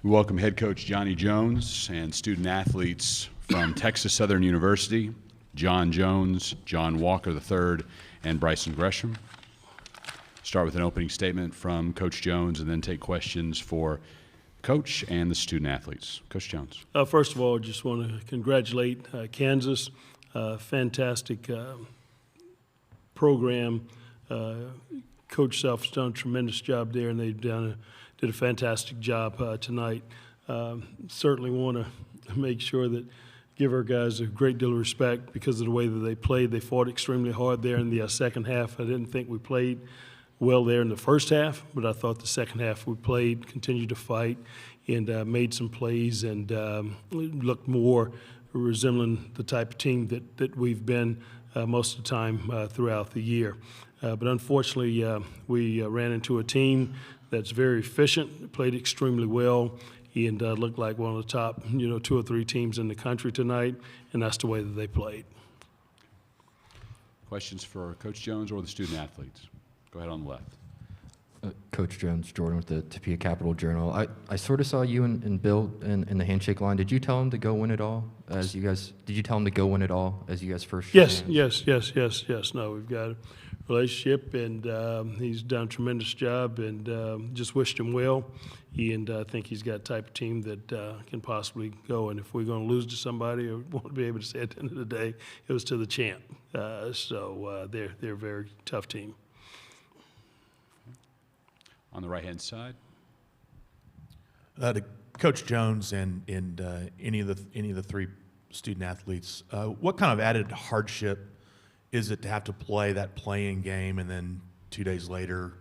We welcome head coach Johnny Jones and student athletes from Texas Southern University, John Jones, John Walker III, and Brison Gresham. Start with an opening statement from Coach Jones and then take questions for Coach and the student athletes. Coach Jones. First of all, I just want to congratulate Kansas. Fantastic program. Coach Self's done a tremendous job there, and they've did a fantastic job tonight. Certainly want to make sure that give our guys a great deal of respect because of the way that they played. They fought extremely hard there in the second half. I didn't think we played well there in the first half, but I thought the second half we played, continued to fight, and made some plays and looked more resembling the type of team that we've been most of the time throughout the year. But unfortunately, we ran into a team that's very efficient, played extremely well, and looked like one of the top, 2 or 3 teams in the country tonight, and that's the way that they played. Questions for Coach Jones or the student athletes? Go ahead on the left. Coach Jones, Jordan with the Topeka Capital Journal. I sort of saw you and Bill in the handshake line. Did you tell him to go win it all as you guys? Did you tell him to go win it all as you guys first? Yes. No, we've got a relationship, and he's done a tremendous job, and just wished him well. And I think he's got a type of team that can possibly go. And if we're going to lose to somebody, I won't be able to say at the end of the day it was to the champ. So they're a very tough team. On the right-hand side. To Coach Jones and any of the 3 student athletes, what kind of added hardship is it to have to play that play-in game and then 2 days later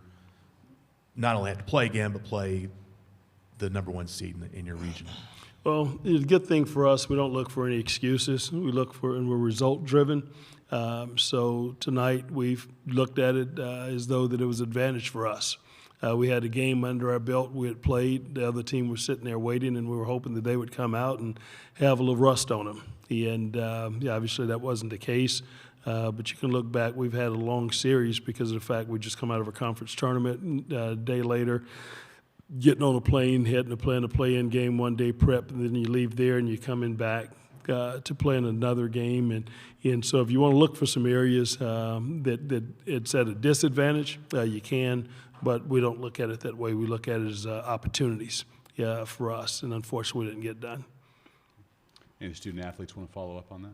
not only have to play again but play the #1 seed in your region? Well, it's a good thing for us. We don't look for any excuses. We look for, and we're result-driven. So tonight we've looked at it as though that it was an advantage for us. We had a game under our belt. We had played. The other team was sitting there waiting, and we were hoping that they would come out and have a little rust on them. And obviously that wasn't the case. But you can look back. We've had a long series because of the fact we just come out of a conference tournament. A day later, getting on a plane, heading to play in a play-in game, 1 day prep, and then you leave there and you're coming back to play in another game. And so if you want to look for some areas that it's at a disadvantage, you can. But we don't look at it that way. We look at it as opportunities for us, and unfortunately, we didn't get done. Any student athletes want to follow up on that?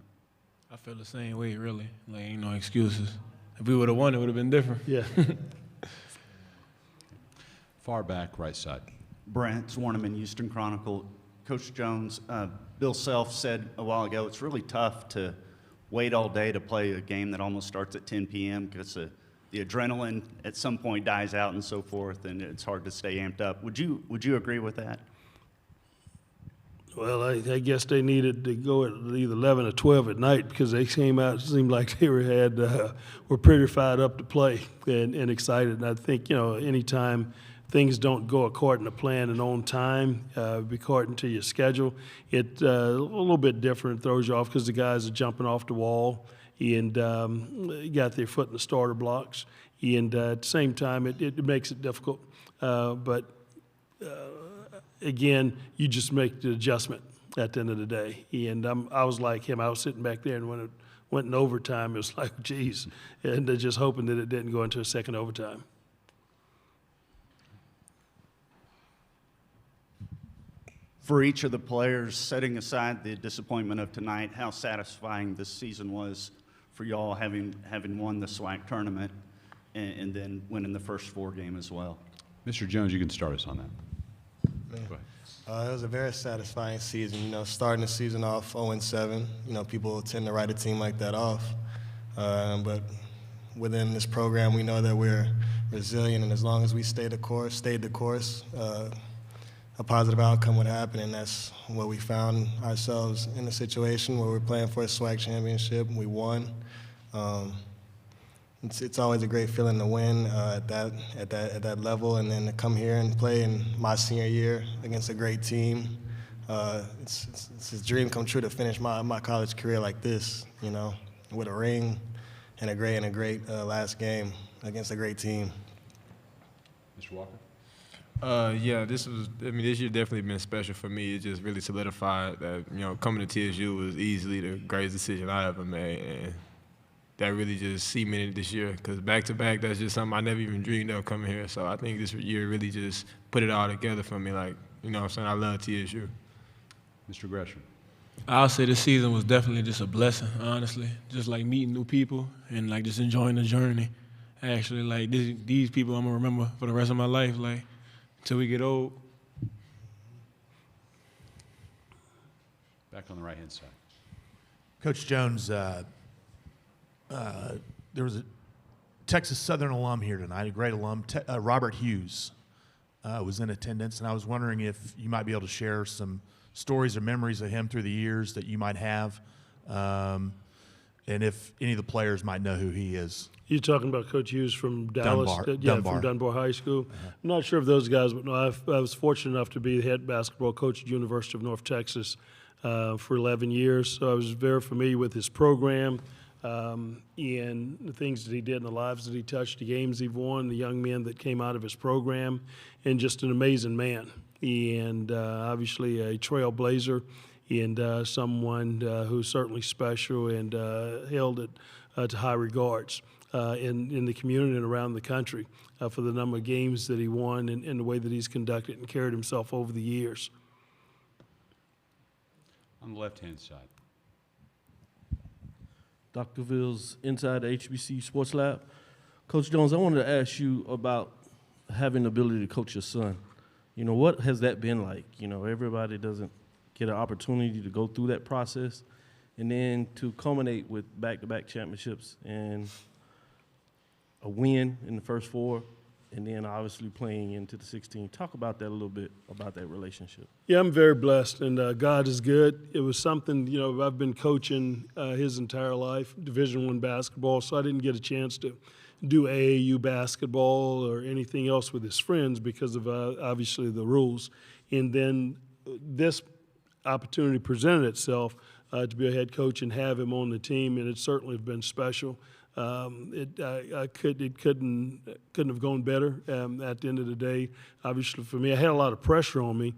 I feel the same way, really. Like, ain't no excuses. If we would have won, it would have been different. Yeah. Far back, right side. Brent Warneman, Houston Chronicle. Coach Jones, Bill Self said a while ago, it's really tough to wait all day to play a game that almost starts at 10 p.m. because the adrenaline at some point dies out and so forth, and it's hard to stay amped up. Would you agree with that? Well, I guess they needed to go at either 11 or 12 at night because they came out, it seemed like they were pretty fired up to play and excited. And I think, anytime things don't go according to plan and on time, according to your schedule, it's a little bit different. It throws you off because the guys are jumping off the wall and got their foot in the starter blocks. And at the same time, it makes it difficult. Again, you just make the adjustment at the end of the day. And I was like him. I was sitting back there, and when it went in overtime, it was like, geez. And just hoping that it didn't go into a second overtime. For each of the players, setting aside the disappointment of tonight, how satisfying this season was for y'all having won the SWAC tournament and then winning the first 4 game as well. Mr. Jones, you can start us on that. Go ahead. It was a very satisfying season. Starting the season off 0-7. People tend to write a team like that off. But within this program, we know that we're resilient, and as long as we stayed the course, a positive outcome would happen, and that's what we found ourselves in a situation where we're playing for a SWAC championship. We won. It's always a great feeling to win at that level, and then to come here and play in my senior year against a great team. It's a dream come true to finish my college career like this, with a ring and a great last game against a great team. Mr. Walker? Yeah, this year definitely been special for me. It just really solidified that, coming to TSU was easily the greatest decision I ever made. And that really just cemented this year, because back-to-back, that's just something I never even dreamed of coming here. So I think this year really just put it all together for me. Like, what I'm saying? I love TSU. Mr. Gresham. I'll say this season was definitely just a blessing, honestly. Just like meeting new people and like just enjoying the journey. Actually, like these people I'm gonna remember for the rest of my life, like until we get old. Back on the right-hand side. Coach Jones, there was a Texas Southern alum here tonight, a great alum, Robert Hughes, was in attendance, and I was wondering if you might be able to share some stories or memories of him through the years that you might have, and if any of the players might know who he is. You're talking about Coach Hughes from Dallas? Dunbar. From Dunbar High School. I'm not sure if those guys would know. I was fortunate enough to be the head basketball coach at University of North Texas for 11 years, so I was very familiar with his program and the things that he did and the lives that he touched, the games he won, the young men that came out of his program, and just an amazing man. And obviously a trailblazer and someone who's certainly special and held it to high regards in the community and around the country for the number of games that he won and the way that he's conducted and carried himself over the years. On the left-hand side. Dr. Ville's inside the HBC Sports Lab. Coach Jones, I wanted to ask you about having the ability to coach your son. What has that been like? Everybody doesn't get an opportunity to go through that process, and then to culminate with back-to-back championships and a win in the first four, and then obviously playing into the 16. Talk about that a little bit, about that relationship. Yeah, I'm very blessed, and God is good. It was something, I've been coaching his entire life, Division I basketball, so I didn't get a chance to do AAU basketball or anything else with his friends because of obviously the rules. And then this opportunity presented itself to be a head coach and have him on the team, and it certainly has been special. It couldn't have gone better at the end of the day. Obviously for me, I had a lot of pressure on me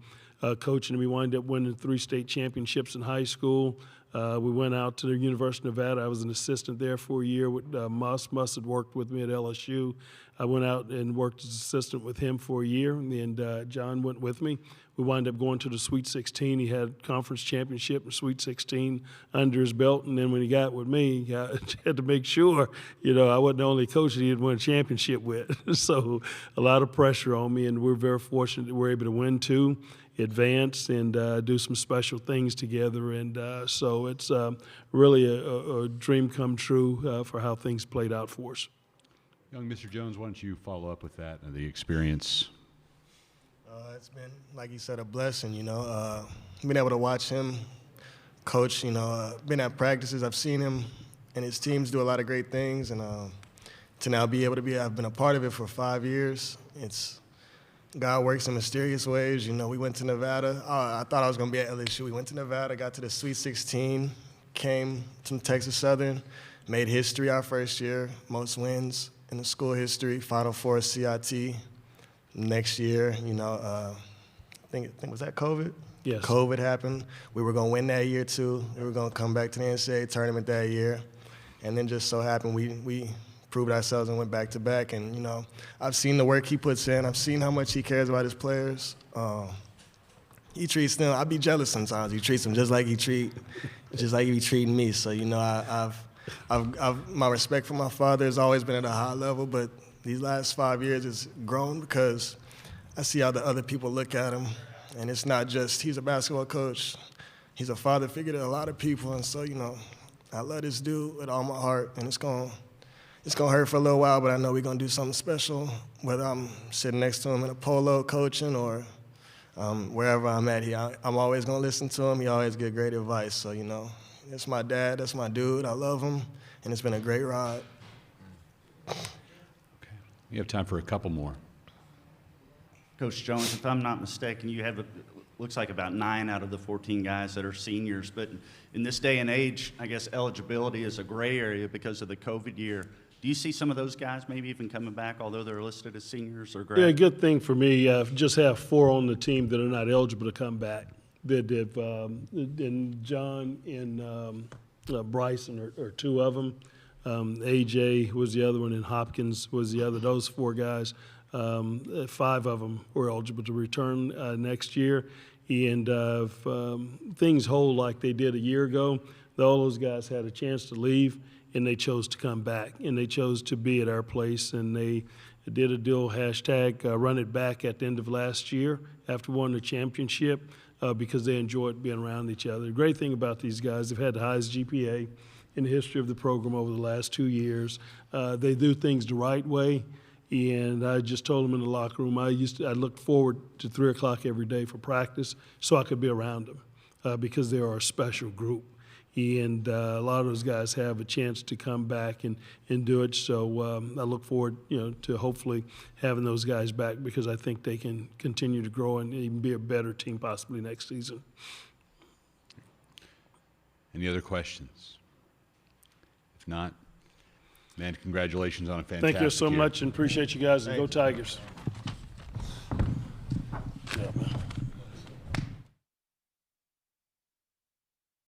coaching, and we wound up winning 3 state championships in high school. We went out to the University of Nevada. I was an assistant there for a year with Muss. Muss had worked with me at LSU. I went out and worked as assistant with him for a year, and John went with me. We wound up going to the Sweet 16. He had conference championship and Sweet 16 under his belt, and then when he got with me, he had to make sure, I wasn't the only coach that he had won a championship with. So a lot of pressure on me, and we're very fortunate that we're able to win 2, advance, and do some special things together. And so it's really a dream come true for how things played out for us. Young Mr. Jones, why don't you follow up with that and the experience? It's been, like you said, a blessing, being able to watch him coach, been at practices, I've seen him and his teams do a lot of great things, and to now be able to I've been a part of it for 5 years. God works in mysterious ways. We went to Nevada. I thought I was going to be at LSU. We went to Nevada, got to the Sweet 16, came to Texas Southern, made history our first year, most wins in the school history, Final Four CIT. Next year, I think was that COVID? Yes. COVID happened. We were going to win that year too. We were going to come back to the NCAA tournament that year. And then just so happened we proved ourselves and went back to back. And, I've seen the work he puts in. I've seen how much he cares about his players. He treats them, I'd be jealous sometimes. He treats them just like he be treating me. So, I've my respect for my father has always been at a high level, but these last 5 years it's grown because I see how the other people look at him. And it's not just he's a basketball coach. He's a father figure to a lot of people. And so, I love this dude with all my heart. And it's gonna hurt for a little while, but I know we're going to do something special, whether I'm sitting next to him in a polo coaching or wherever I'm at. I'm always going to listen to him. He always gives great advice. So, that's my dad. That's my dude. I love him. And it's been a great ride. We have time for a couple more. Coach Jones, if I'm not mistaken, you have, looks like about 9 out of the 14 guys that are seniors. But in this day and age, I guess eligibility is a gray area because of the COVID year. Do you see some of those guys maybe even coming back, although they're listed as seniors or Yeah, grads? good thing for me, just have 4 on the team that are not eligible to come back. That have, and John and Bryson are 2 of them. AJ was the other one, and Hopkins was the other. Those 4 guys, 5 of them were eligible to return next year. And if things hold like they did a year ago, all those guys had a chance to leave, and they chose to come back, and they chose to be at our place, and they did a deal, hashtag run it back at the end of last year after winning the championship because they enjoyed being around each other. The great thing about these guys, they've had the highest GPA in the history of the program over the last 2 years. They do things the right way, and I just told them in the locker room, I looked forward to 3 o'clock every day for practice so I could be around them because they are a special group. And a lot of those guys have a chance to come back and do it. So I look forward, to hopefully having those guys back because I think they can continue to grow and even be a better team possibly next season. Any other questions? If not, man, congratulations on a fantastic Thank you so year. much and appreciate you guys, and go Tigers.